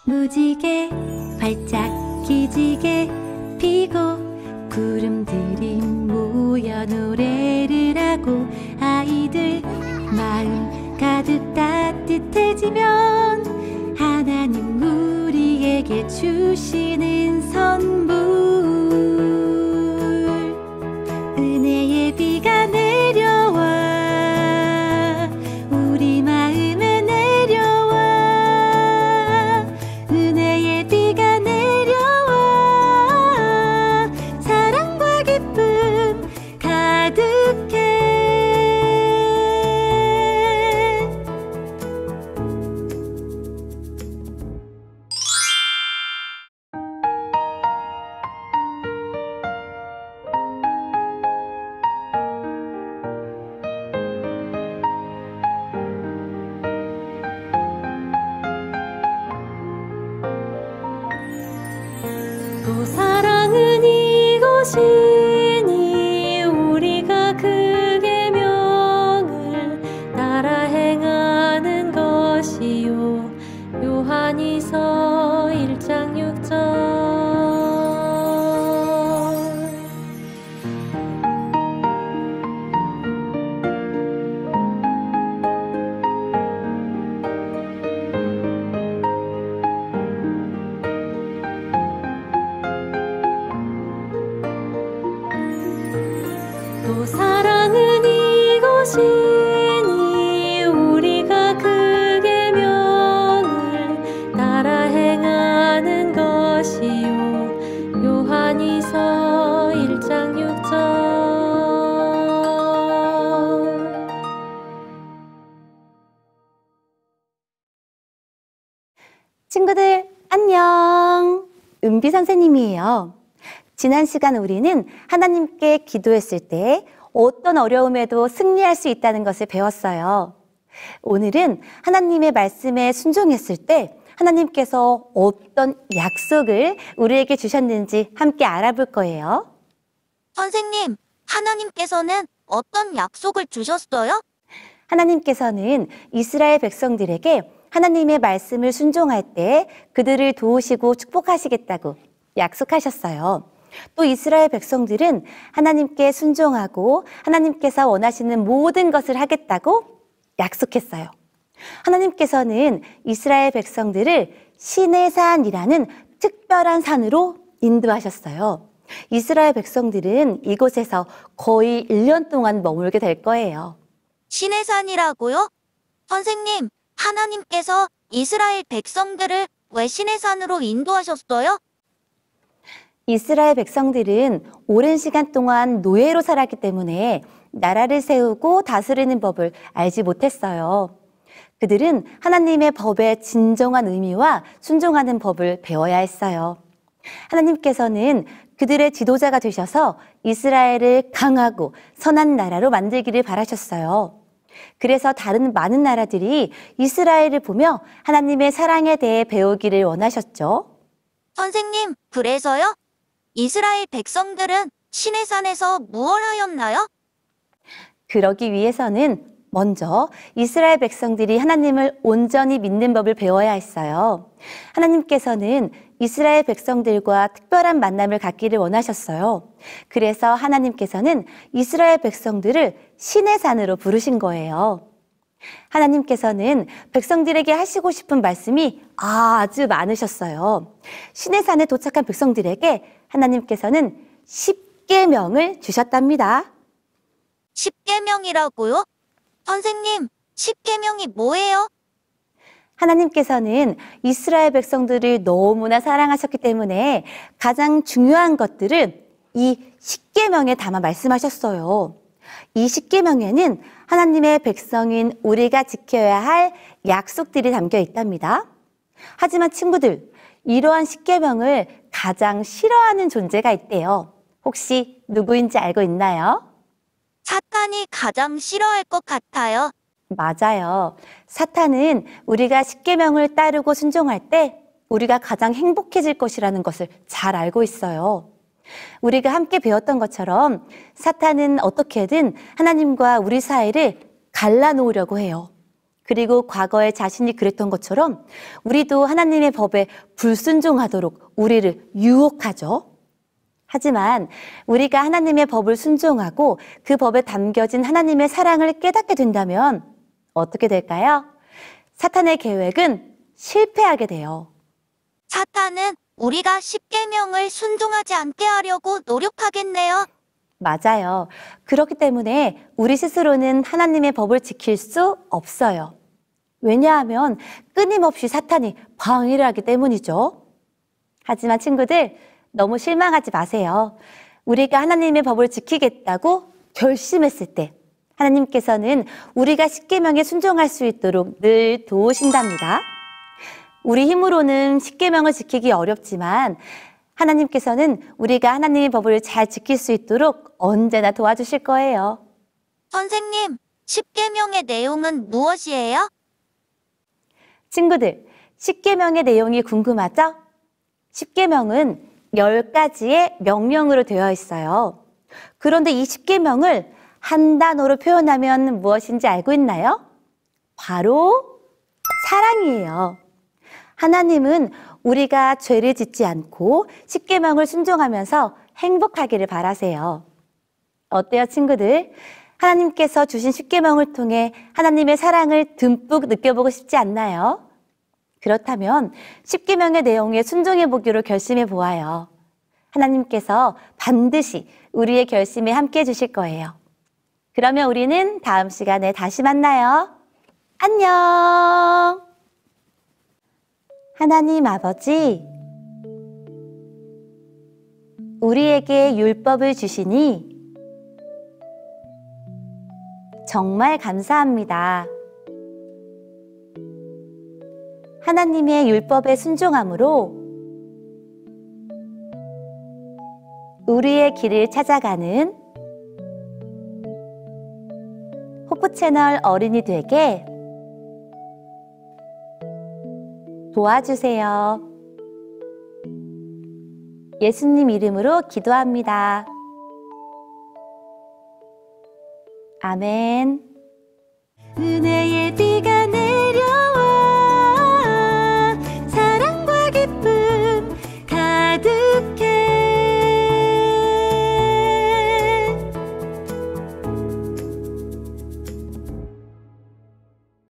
무지개 활짝 기지개 피고 구름들이 모여 노래를 하고 아이들 마음 가득 따뜻해지면 하나님 우리에게 주시는 선물 은혜의 비가 내려와 우리 마음에 내려와 은혜의 비가 내려와 사랑과 기쁨 가득해 또 사랑은 이것이니 우리가 그 계명을 따라 행하는 것이요 요한이서 1장 6절 또 사랑은 이것이니 우리가 그 계명을 따라 행하는 것이요 요한이서 1장 6절 친구들 안녕 은비 선생님이에요. 지난 시간 우리는 하나님께 기도했을 때 어떤 어려움에도 승리할 수 있다는 것을 배웠어요. 오늘은 하나님의 말씀에 순종했을 때 하나님께서 어떤 약속을 우리에게 주셨는지 함께 알아볼 거예요. 선생님, 하나님께서는 어떤 약속을 주셨어요? 하나님께서는 이스라엘 백성들에게 하나님의 말씀을 순종할 때 그들을 도우시고 축복하시겠다고 약속하셨어요. 또 이스라엘 백성들은 하나님께 순종하고 하나님께서 원하시는 모든 것을 하겠다고 약속했어요. 하나님께서는 이스라엘 백성들을 시내산이라는 특별한 산으로 인도하셨어요. 이스라엘 백성들은 이곳에서 거의 1년 동안 머물게 될 거예요. 시내산이라고요? 선생님, 하나님께서 이스라엘 백성들을 왜 시내산으로 인도하셨어요? 이스라엘 백성들은 오랜 시간 동안 노예로 살았기 때문에 나라를 세우고 다스리는 법을 알지 못했어요. 그들은 하나님의 법의 진정한 의미와 순종하는 법을 배워야 했어요. 하나님께서는 그들의 지도자가 되셔서 이스라엘을 강하고 선한 나라로 만들기를 바라셨어요. 그래서 다른 많은 나라들이 이스라엘을 보며 하나님의 사랑에 대해 배우기를 원하셨죠. 선생님, 그래서요? 이스라엘 백성들은 시내산에서 무엇을 하였나요? 그러기 위해서는 먼저 이스라엘 백성들이 하나님을 온전히 믿는 법을 배워야 했어요. 하나님께서는 이스라엘 백성들과 특별한 만남을 갖기를 원하셨어요. 그래서 하나님께서는 이스라엘 백성들을 시내산으로 부르신 거예요. 하나님께서는 백성들에게 하시고 싶은 말씀이 아주 많으셨어요. 시내산에 도착한 백성들에게 하나님께서는 10계명을 주셨답니다. 10계명이라고요? 선생님, 10계명이 뭐예요? 하나님께서는 이스라엘 백성들을 너무나 사랑하셨기 때문에 가장 중요한 것들을 이 10계명에 담아 말씀하셨어요. 이 10계명에는 하나님의 백성인 우리가 지켜야 할 약속들이 담겨 있답니다. 하지만 친구들, 이러한 10계명을 가장 싫어하는 존재가 있대요. 혹시 누구인지 알고 있나요? 사탄이 가장 싫어할 것 같아요. 맞아요. 사탄은 우리가 10계명을 따르고 순종할 때 우리가 가장 행복해질 것이라는 것을 잘 알고 있어요. 우리가 함께 배웠던 것처럼 사탄은 어떻게든 하나님과 우리 사이를 갈라놓으려고 해요. 그리고 과거에 자신이 그랬던 것처럼 우리도 하나님의 법에 불순종하도록 우리를 유혹하죠. 하지만 우리가 하나님의 법을 순종하고 그 법에 담겨진 하나님의 사랑을 깨닫게 된다면 어떻게 될까요? 사탄의 계획은 실패하게 돼요. 사탄은 우리가 십계명을 순종하지 않게 하려고 노력하겠네요. 맞아요. 그렇기 때문에 우리 스스로는 하나님의 법을 지킬 수 없어요. 왜냐하면 끊임없이 사탄이 방해를 하기 때문이죠. 하지만 친구들, 너무 실망하지 마세요. 우리가 하나님의 법을 지키겠다고 결심했을 때 하나님께서는 우리가 십계명에 순종할 수 있도록 늘 도우신답니다. 우리 힘으로는 십계명을 지키기 어렵지만 하나님께서는 우리가 하나님의 법을 잘 지킬 수 있도록 언제나 도와주실 거예요. 선생님, 십계명의 내용은 무엇이에요? 친구들, 십계명의 내용이 궁금하죠? 십계명은 10가지의 명령으로 되어 있어요. 그런데 이 십계명을 한 단어로 표현하면 무엇인지 알고 있나요? 바로 사랑이에요. 하나님은 우리가 죄를 짓지 않고 십계명을 순종하면서 행복하기를 바라세요. 어때요, 친구들? 하나님께서 주신 십계명을 통해 하나님의 사랑을 듬뿍 느껴보고 싶지 않나요? 그렇다면 십계명의 내용에 순종해 보기로 결심해 보아요. 하나님께서 반드시 우리의 결심에 함께 해주실 거예요. 그러면 우리는 다음 시간에 다시 만나요. 안녕! 하나님 아버지, 우리에게 율법을 주시니 정말 감사합니다. 하나님의 율법에 순종함으로 우리의 길을 찾아가는 호프채널 어린이 되게 도와주세요. 예수님 이름으로 기도합니다. 아멘. 은혜의 빛